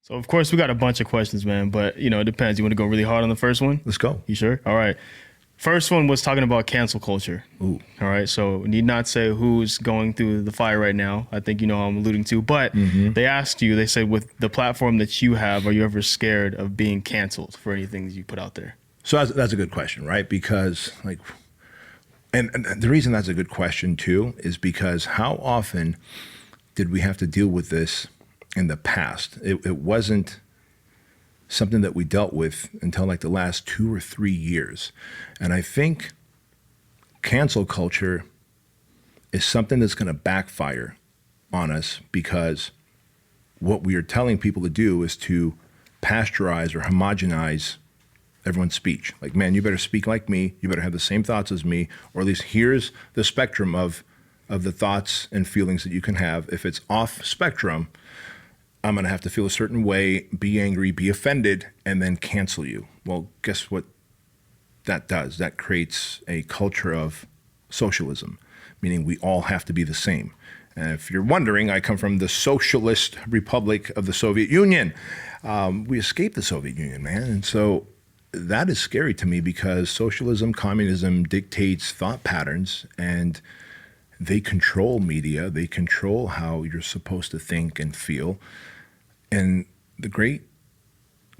So of course we got a bunch of questions, man, but it depends. You want to go really hard on the first one? Let's go. You sure? All right. First one was talking about cancel culture. Ooh. All right. So need not say who's going through the fire right now. I think you know who I'm alluding to. But they asked you, they said, with the platform that you have, are you ever scared of being canceled for anything that you put out there? So that's a good question, right? Because and the reason that's a good question too is because how often did we have to deal with this in the past? It wasn't something that we dealt with until like the last 2 or 3 years. And I think cancel culture is something that's going to backfire on us because what we are telling people to do is to pasteurize or homogenize everyone's speech. Like, man, you better speak like me. You better have the same thoughts as me, or at least here's the spectrum of the thoughts and feelings that you can have. If it's off spectrum, I'm going to have to feel a certain way, be angry, be offended, and then cancel you. Well, guess what that does? That creates a culture of socialism, meaning we all have to be the same. And if you're wondering, I come from the Socialist Republic of the Soviet Union. We escaped the Soviet Union, man. And so that is scary to me because socialism, communism dictates thought patterns, and they control media. They control how you're supposed to think and feel. And the great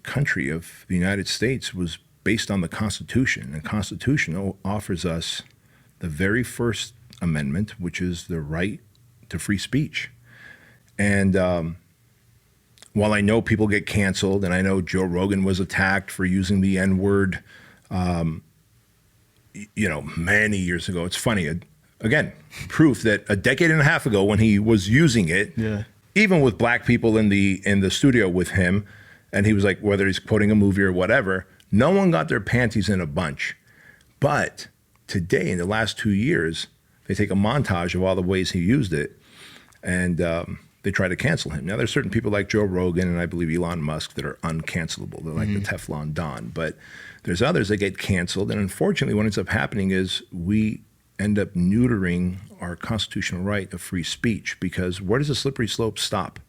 country of the United States was based on the Constitution. And the Constitution offers us the very first amendment, which is the right to free speech. And while I know people get canceled, and I know Joe Rogan was attacked for using the N-word, many years ago, it's funny. Again, proof that a decade and a half ago when he was using it, even with black people in the studio with him, and he was like, whether he's quoting a movie or whatever, no one got their panties in a bunch. But today, in the last 2 years, they take a montage of all the ways he used it, and they try to cancel him. Now, there's certain people like Joe Rogan and I believe Elon Musk that are uncancelable. They're like the Teflon Don. But there's others that get canceled, and unfortunately, what ends up happening is we end up neutering our constitutional right of free speech, because where does the slippery slope stop?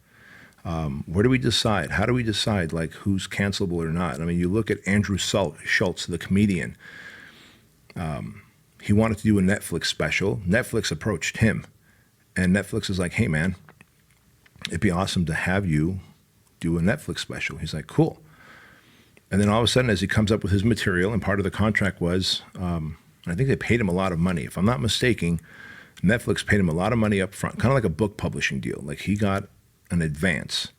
Where do we decide? How do we decide like who's cancelable or not? I mean, you look at Andrew Schultz, the comedian. He wanted to do a Netflix special. Netflix approached him, and Netflix is like, hey man, it'd be awesome to have you do a Netflix special. He's like, cool. And then all of a sudden, as he comes up with his material, and part of the contract was, I think they paid him a lot of money. If I'm not mistaken, Netflix paid him a lot of money up front, kind of like a book publishing deal. Like he got an advance.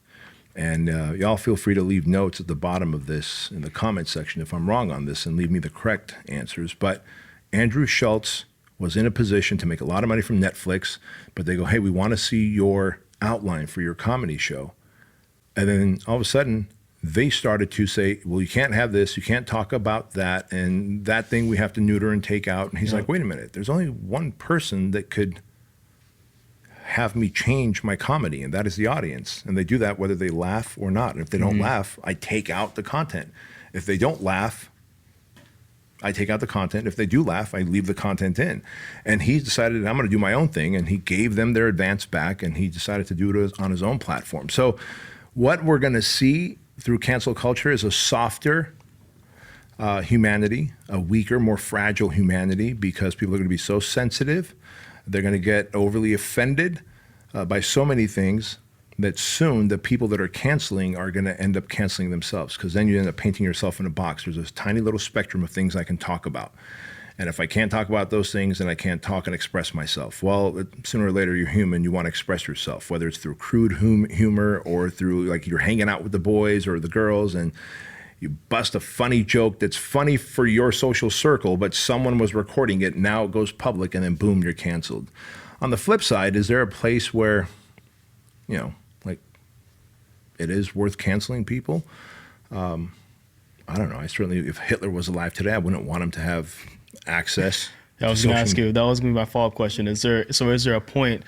And y'all feel free to leave notes at the bottom of this in the comment section if I'm wrong on this, and leave me the correct answers. But Andrew Schultz was in a position to make a lot of money from Netflix, but they go, hey, we want to see your outline for your comedy show. And then all of a sudden, they started to say, well, you can't have this, you can't talk about that, and that thing we have to neuter and take out. And he's like, wait a minute, there's only one person that could have me change my comedy, and that is the audience. And they do that whether they laugh or not. And if they don't laugh, I take out the content. If they don't laugh, I take out the content. If they do laugh, I leave the content in. And he decided, I'm going to do my own thing, and he gave them their advance back, and he decided to do it on his own platform. So what we're going to see through cancel culture is a softer humanity, a weaker, more fragile humanity, because people are going to be so sensitive. They're going to get overly offended by so many things that soon the people that are canceling are going to end up canceling themselves, because then you end up painting yourself in a box. There's this tiny little spectrum of things I can talk about. And if I can't talk about those things, then I can't talk and express myself. Well, sooner or later, you're human. You want to express yourself, whether it's through crude humor or through like you're hanging out with the boys or the girls and you bust a funny joke that's funny for your social circle, but someone was recording it. Now it goes public and then boom, you're canceled. On the flip side, is there a place where, like it is worth canceling people? I don't know. I certainly, if Hitler was alive today, I wouldn't want him to have access. I was going to ask you, that was going to be my follow-up question. Is there a point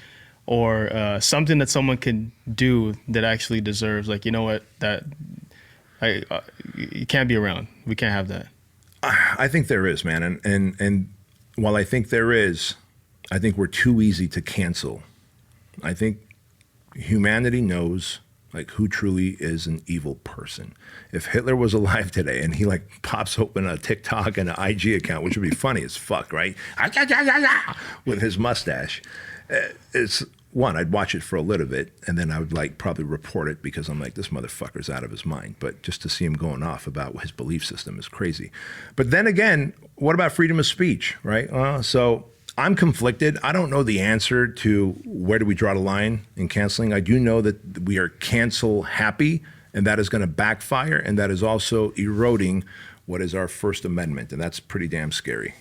or something that someone can do that actually deserves, like, you know what, that you can't be around. We can't have that. I think there is, man. And while I think there is, I think we're too easy to cancel. I think humanity knows Like, who truly is an evil person? If Hitler was alive today and he like pops open a TikTok and an IG account, which would be funny as fuck, right? With his mustache, it's one, I'd watch it for a little bit, and then I would like probably report it because I'm like, this motherfucker's out of his mind. But just to see him going off about his belief system is crazy. But then again, what about freedom of speech, right? So I'm conflicted. I don't know the answer to where do we draw the line in canceling. I do know that we are cancel happy, and that is going to backfire, and that is also eroding what is our First Amendment, and that's pretty damn scary.